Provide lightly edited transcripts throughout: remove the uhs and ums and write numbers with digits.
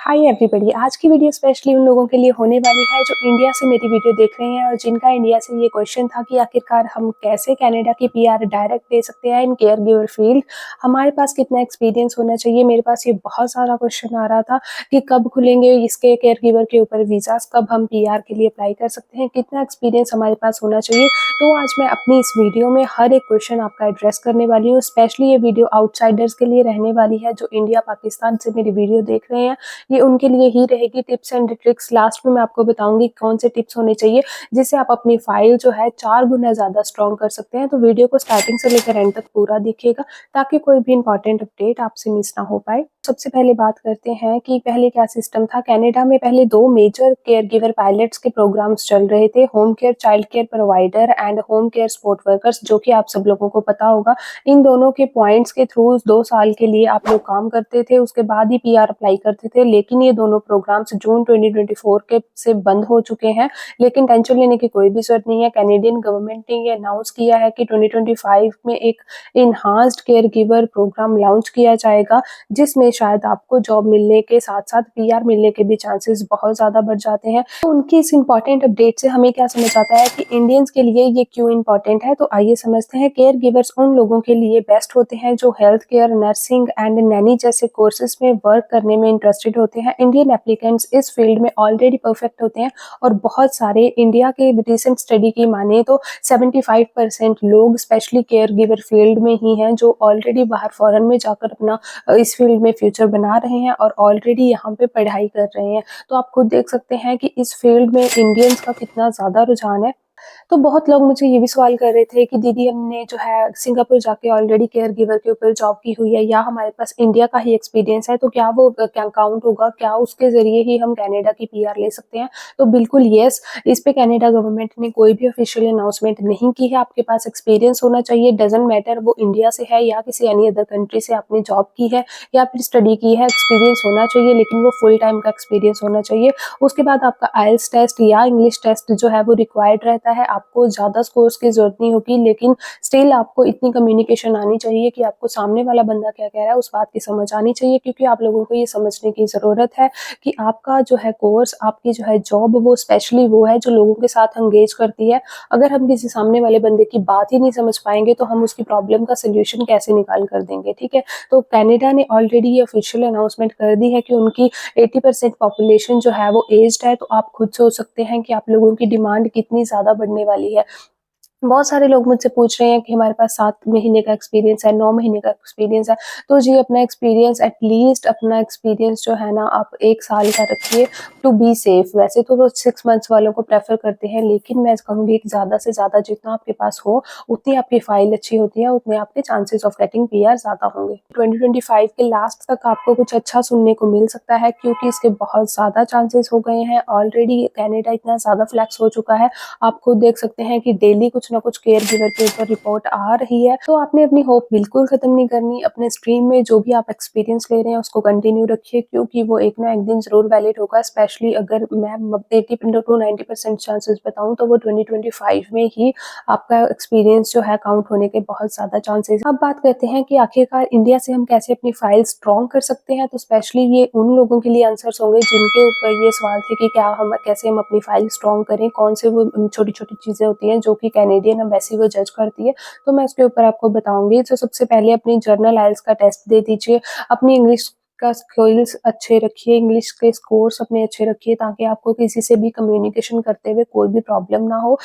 Hi everybody. आज की video specially उन लोगों के लिए होने वाली है जो इंडिया से मेरी वीडियो देख रहे हैं और जिनका इंडिया से ये क्वेश्चन था कि आखिरकार हम कैसे कनाडा की पीआर डायरेक्ट ले सकते हैं इन केयर गिवर फील्ड। हमारे पास कितना एक्सपीरियंस होना चाहिए। मेरे पास ये बहुत सारा क्वेश्चन आ रहा था कि कब खुलेंगे इसके केयर गिवर के ऊपर वीज़ास, कब हम पीआर के लिए अप्लाई कर सकते हैं, कितना एक्सपीरियंस हमारे पास होना चाहिए। तो आज मैं अपनी इस वीडियो में हर एक क्वेश्चन आपका एड्रेस करने वाली हूँ। स्पेशली ये वीडियो आउटसाइडर्स के लिए रहने वाली है जो इंडिया पाकिस्तान से मेरी वीडियो देख रहे हैं। ये उनके लिए ही रहेगी टिप्स एंड ट्रिक्स। लास्ट में मैं आपको बताऊंगी कौन से टिप्स होने चाहिए जिससे आप अपनी फाइल जो है 4 गुना ज़्यादा स्ट्रॉन्ग कर सकते हैं। तो वीडियो को स्टार्टिंग से लेकर एंड तक पूरा देखिएगा ताकि कोई भी इंपॉर्टेंट अपडेट आपसे मिस ना हो पाए। सबसे पहले बात करते हैं कि पहले क्या सिस्टम था। कनाडा में पहले 2 मेजर केयर गिवर पायलट्स के प्रोग्राम्स चल रहे थे, home care child care provider and home care support workers, जो कि आप सब लोगों को पता होगा। इन दोनों के पॉइंट्स के थ्रू 2 साल के लिए आप लोग काम करते थे, उसके बाद ही पीआर अप्लाई करते थे। लेकिन ये दोनों प्रोग्राम्स जून 2024 के से बंद हो चुके हैं। लेकिन टेंशन लेने की कोई भी जरूरत नहीं है। कैनेडियन गवर्नमेंट ने ये अनाउंस किया है कि 2025 में एक enhanced caregiver program launch किया जाएगा, जिसमें शायद आपको जॉब मिलने के साथ साथ पीआर मिलने के भी चांसेस बहुत ज्यादा बढ़ जाते हैं। तो उनकी इस इंपॉर्टेंट अपडेट से हमें क्या समझ आता है कि इंडियंस के लिए ये क्यों इंपॉर्टेंट है। तो आइए समझते हैं। केयर गिवर्स उन लोगों के लिए बेस्ट होते हैं जो health care, nursing and Naini जैसे कोर्सेज में वर्क करने में इंटरेस्टेड होते हैं। इंडियन एप्लीकेंट्स इस फील्ड में ऑलरेडी परफेक्ट होते हैं और बहुत सारे, इंडिया के रिसेंट स्टडी की माने तो 75% लोग स्पेशली केयर गिवर फील्ड में ही हैं जो ऑलरेडी बाहर फॉरेन में जाकर अपना इस फील्ड में फ्यूचर बना रहे हैं और ऑलरेडी यहाँ पे पढ़ाई कर रहे हैं। तो आप खुद देख सकते हैं कि इस फील्ड में इंडियंस का कितना ज़्यादा रुझान है। तो बहुत लोग मुझे ये भी सवाल कर रहे थे कि दीदी हमने जो है सिंगापुर जाके ऑलरेडी केयर गिवर के ऊपर जॉब की हुई है या हमारे पास इंडिया का ही एक्सपीरियंस है, तो क्या वो क्या काउंट होगा, क्या उसके जरिए ही हम कनाडा की पीआर ले सकते हैं। तो बिल्कुल यस। इस पे कनाडा गवर्नमेंट ने कोई भी ऑफिशियल अनाउंसमेंट नहीं की है। आपके पास एक्सपीरियंस होना चाहिए, डजेंट मैटर वो इंडिया से है या किसी एनी अदर कंट्री से आपने जॉब की है या फिर स्टडी की है। एक्सपीरियंस होना चाहिए, लेकिन वो फुल टाइम का एक्सपीरियंस होना चाहिए। उसके बाद आपका आइल्स टेस्ट या इंग्लिश टेस्ट जो है वो रिक्वायर्ड रहता है। आपको ज़्यादा स्कोर्स की जरूरत नहीं होगी, लेकिन स्टिल आपको इतनी कम्युनिकेशन आनी चाहिए कि आपको सामने वाला बंदा क्या कह रहा है उस बात की समझ आनी चाहिए। क्योंकि आप लोगों को ये समझने की ज़रूरत है कि आपका जो है कोर्स, आपकी जो है जॉब, वो स्पेशली वो है जो लोगों के साथ एंगेज करती है। अगर हम किसी सामने वाले बंदे की बात ही नहीं समझ पाएंगे तो हम उसकी प्रॉब्लम का सोल्यूशन कैसे निकाल कर देंगे। ठीक है, तो कनाडा ने ऑलरेडी ये ऑफिशियल अनाउंसमेंट कर दी है कि उनकी 80% पॉपुलेशन जो है वो एज्ड है। तो आप खुद सोच सकते हैं कि आप लोगों की डिमांड कितनी ज़्यादा बढ़ने वाली है। बहुत सारे लोग मुझसे पूछ रहे हैं कि हमारे पास 7 महीने का एक्सपीरियंस है, 9 महीने का एक्सपीरियंस है। तो जी अपना एक्सपीरियंस, एटलीस्ट अपना एक्सपीरियंस जो है ना आप 1 साल का रखिए टू बी सेफ। वैसे तो वो 6 मंथ्स वालों को प्रेफर करते हैं, लेकिन मैं कहूँगी कि ज़्यादा से ज़्यादा जितना आपके पास हो उतनी आपकी फाइल अच्छी होती है, उतने आपके चांसेस ऑफ गेटिंग पीआर ज़्यादा होंगे। 2025 के लास्ट तक आपको कुछ अच्छा सुनने को मिल सकता है क्योंकि इसके बहुत ज़्यादा चांसेस हो गए हैं। ऑलरेडी कनाडा इतना ज़्यादा फ्लैक्स हो चुका है। आप खुद देख सकते हैं कि डेली कुछ ना कुछ केयर गिवर के ऊपर रिपोर्ट आ रही है। तो आपने अपनी होप बिल्कुल खत्म नहीं करनी। अपने स्ट्रीम में जो भी आप एक्सपीरियंस ले रहे हैं उसको कंटिन्यू रखिए, क्योंकि वो एक ना एक दिन जरूर वैलिड होगा। स्पेशली अगर मैं 80 टू 90% चांसेस बताऊं तो वो 2025 में ही आपका एक्सपीरियंस जो है काउंट होने के बहुत ज्यादा चांसेस। अब बात करते हैं कि आखिरकार इंडिया से हम कैसे अपनी फाइल स्ट्रॉन्ग कर सकते हैं। तो स्पेशली ये उन लोगों के लिए आंसर्स होंगे जिनके ऊपर ये सवाल थे कि क्या हम कैसे हम अपनी फाइल स्ट्रॉन्ग करें, कौन से वो छोटी छोटी चीजें होती हैं जो कि कैनेडियन एम्बेसी वो जज करती है। तो मैं उसके ऊपर आपको बताऊंगी। तो सबसे पहले अपनी जर्नल आइल्स का टेस्ट दे दीजिए, अपनी इंग्लिश का स्किल्स अच्छे रखिए, इंग्लिश के स्कोर्स अपने अच्छे रखिए ताकि आपको किसी से भी कम्युनिकेशन करते हुए कोई भी प्रॉब्लम ना हो।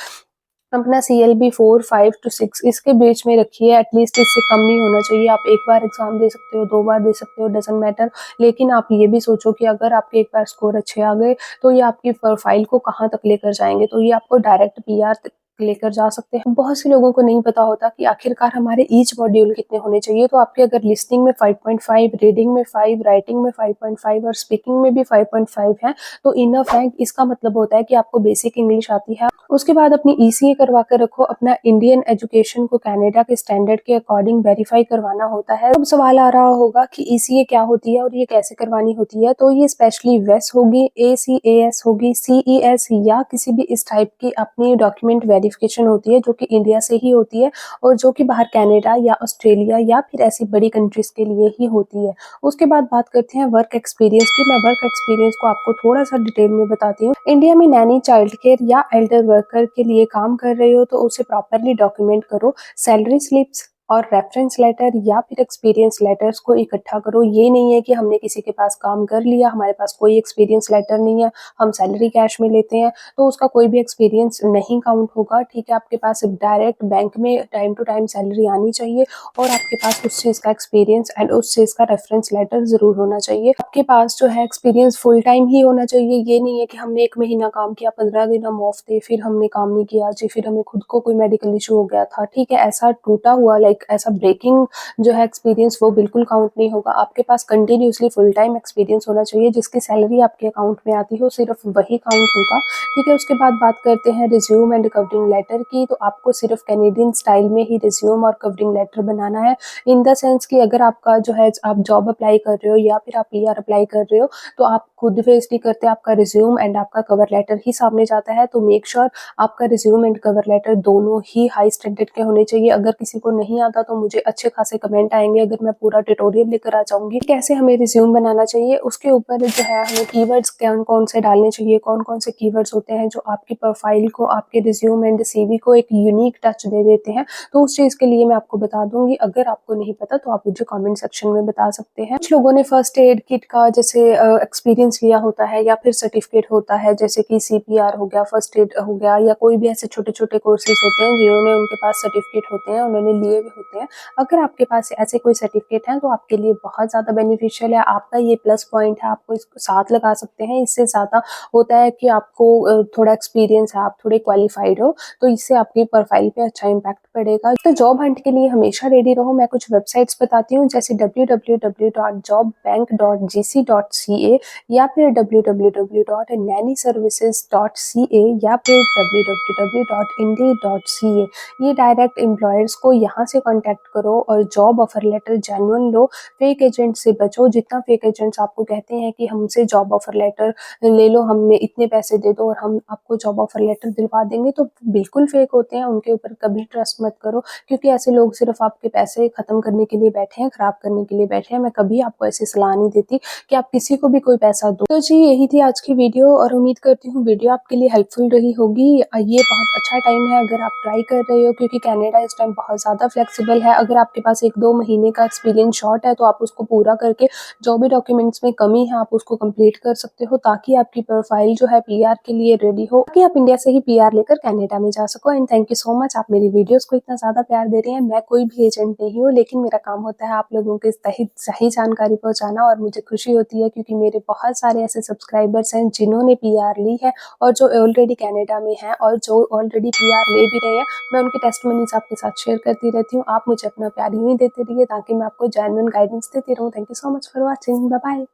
अपना CLB 4, 5 to 6 इसके बीच में रखिए, एटलीस्ट इससे कम नहीं होना चाहिए। आप एक बार एग्जाम दे सकते हो, 2 बार दे सकते हो, डजंट मैटर। लेकिन आप ये भी सोचो कि अगर आपके एक बार स्कोर अच्छे आ गए तो ये आपकी प्रोफाइल को कहाँ तक लेकर जाएंगे। तो ये आपको डायरेक्ट पीआर लेकर जा सकते हैं। बहुत से लोगों को नहीं पता होता कि आखिरकार हमारे ईच मॉड्यूल कितने होने चाहिए। तो आपके अगर लिसनिंग में 5.5, रीडिंग में 5, राइटिंग में 5.5 और स्पीकिंग में भी 5.5 है तो इनफ है। इसका मतलब होता है कि आपको बेसिक इंग्लिश आती है। उसके बाद अपनी ECA करवा कर रखो। अपना इंडियन एजुकेशन को कनाडा के स्टैंडर्ड के अकॉर्डिंग वेरीफाई करवाना होता है। अब सवाल आ रहा होगा कि ECA क्या होती है और ये कैसे करवानी होती है। तो ये स्पेशली वेस होगी, ACAS होगी, CES या किसी भी इस टाइप की अपनी डॉक्यूमेंट वेरीफाई वेरिफिकेशन होती है जो कि इंडिया से ही होती है और जो कि बाहर कनाडा या ऑस्ट्रेलिया या फिर ऐसी बड़ी कंट्रीज़ के लिए ही होती है। उसके बाद बात करते हैं वर्क एक्सपीरियंस की। मैं वर्क एक्सपीरियंस को आपको थोड़ा-सा डिटेल में बताती हूँ। इंडिया में नैनी, चाइल्ड केयर या एल्डर वर्कर के लिए काम कर रहे हो तो उसे प्रॉपर्ली डॉक्यूमेंट करो। सैलरी स्लिप्स और रेफरेंस लेटर या फिर एक्सपीरियंस लेटर्स को इकट्ठा करो। ये नहीं है कि हमने किसी के पास काम कर लिया, हमारे पास कोई एक्सपीरियंस लेटर नहीं है, हम सैलरी कैश में लेते हैं तो उसका कोई भी एक्सपीरियंस नहीं काउंट होगा। ठीक है, आपके पास डायरेक्ट बैंक में टाइम टू टाइम सैलरी आनी चाहिए और आपके पास उस चीज़ का एक्सपीरियंस एंड उस चीज़ का रेफरेंस लेटर ज़रूर होना चाहिए। आपके पास जो है एक्सपीरियंस फुल टाइम ही होना चाहिए। ये नहीं है कि हमने 1 महीना काम किया, 15 दिन हम ऑफ थे, फिर हमने काम नहीं किया जी, फिर हमें खुद को कोई मेडिकल इशू हो गया था। ठीक है, ऐसा टूटा हुआ ऐसा ब्रेकिंग जो है एक्सपीरियंस वो बिल्कुल काउंट नहीं होगा। आपके पास कंटिन्यूअसली फुल टाइम एक्सपीरियंस होना चाहिए, जिसकी सैलरी आपके अकाउंट में आती हो सिर्फ वही काउंट होगा। ठीक है, उसके बाद बात करते हैं रिज्यूम एंड कवरिंग लेटर की। तो आपको सिर्फ कैनेडियन स्टाइल में ही रिज्यूम और कवरिंग लेटर बनाना है, इन द सेंस कि अगर आपका जो है आप जॉब अप्लाई कर रहे हो या फिर आप पीआर अप्लाई कर रहे हो तो आप खुद वेस्ट नहीं करते, आपका रिज्यूम एंड आपका कवर लेटर ही सामने जाता है। तो मेक श्योर आपका रिज्यूम एंड कवर लेटर दोनों ही हाई स्टैंडर्ड के होने चाहिए। अगर किसी को नहीं आता तो मुझे अच्छे खासे कमेंट आएंगे अगर मैं पूरा ट्यूटोरियल लेकर आ जाऊंगी कैसे हमें रिज्यूम बनाना चाहिए। उसके ऊपर जो है हमें कीवर्ड्स कौन कौन से डालने चाहिए, कौन कौन से कीवर्ड्स होते हैं जो आपकी प्रोफाइल को, आपके रिज्यूम एंड सीवी को एक यूनिक टच दे देते हैं, तो उस चीज़ के लिए मैं आपको बता दूंगी। अगर आपको नहीं पता तो आप मुझे कमेंट सेक्शन में बता सकते हैं। कुछ लोगों ने फर्स्ट एड किट का जैसे एक्सपीरियंस लिया होता है या फिर सर्टिफिकेट होता है, जैसे कि सीपीआर हो गया, फर्स्ट एड हो गया या कोई भी ऐसे छोटे छोटे कोर्सेज होते हैं जिन्होंने उनके पास सर्टिफिकेट होते हैं, उन्होंने लिए हुए होते हैं। अगर आपके पास ऐसे कोई सर्टिफिकेट है तो आपके लिए बहुत ज़्यादा बेनिफिशियल है, आपका ये प्लस पॉइंट है, आपको इसको साथ लगा सकते हैं। इससे ज़्यादा होता है कि आपको थोड़ा एक्सपीरियंस है, आप थोड़े क्वालिफाइड हो, तो इससे आपकी प्रोफाइल पे अच्छा इम्पैक्ट पड़ेगा। तो जॉब हंट के लिए हमेशा रेडी रहो। मैं कुछ वेबसाइट्स बताती हूँ जैसे www.jobbbank.gc.ca या फिर www.nannyservices.ca या फिर www.indeed.ca। ये डायरेक्ट एम्प्लॉयर्स को यहाँ से कांटेक्ट करो और जॉब ऑफर लेटर जेन्युइन लो। फेक एजेंट से बचो। जितना फेक एजेंट्स आपको कहते हैं कि हमसे जॉब ऑफर लेटर ले लो, हमें इतने पैसे दे दो और हम आपको जॉब ऑफर लेटर दिलवा देंगे, तो बिल्कुल फेक होते हैं। उनके ऊपर कभी ट्रस्ट मत करो क्योंकि ऐसे लोग सिर्फ आपके पैसे खत्म करने के लिए बैठे हैं, खराब करने के लिए बैठे हैं। मैं कभी आपको ऐसी सलाह नहीं देती कि आप किसी को भी कोई पैसा दो। तो जी यही थी आज की वीडियो और उम्मीद करती हूँ वीडियो आपके लिए हेल्पफुल रही होगी। ये बहुत अच्छा टाइम है अगर आप ट्राई कर रहे हो क्योंकि कनाडा इस टाइम बहुत ज़्यादा फ्लेक्सिबल है। अगर आपके पास 1-2 महीने का एक्सपीरियंस शॉर्ट है तो आप उसको पूरा करके जो भी डॉक्यूमेंट्स में कमी है आप उसको कंप्लीट कर सकते हो ताकि आपकी प्रोफाइल जो है पीआर के लिए रेडी हो, ताकि आप इंडिया से ही पीआर लेकर कनाडा में जा सको। And thank you so much, आप मेरी वीडियोस को इतना ज़्यादा प्यार दे रहे हैं। मैं कोई भी एजेंट नहीं हूँ, लेकिन मेरा काम होता है आप लोगों के सही सही जानकारी पहुँचाना और मुझे खुशी होती है क्योंकि मेरे बहुत सारे ऐसे सब्सक्राइबर्स हैं जिन्होंने पीआर ली है और जो ऑलरेडी कनाडा में हैं और जो ऑलरेडी पीआर ले भी रहे हैं। मैं उनकी टेस्टिमोनीज आपके साथ शेयर करती रहती हूँ। आप मुझे अपना प्यार यूँ ही देते रहिए ताकि मैं आपको जेन्युइन गाइडेंस देती रहूँ। Thank you so much for watching. Bye bye.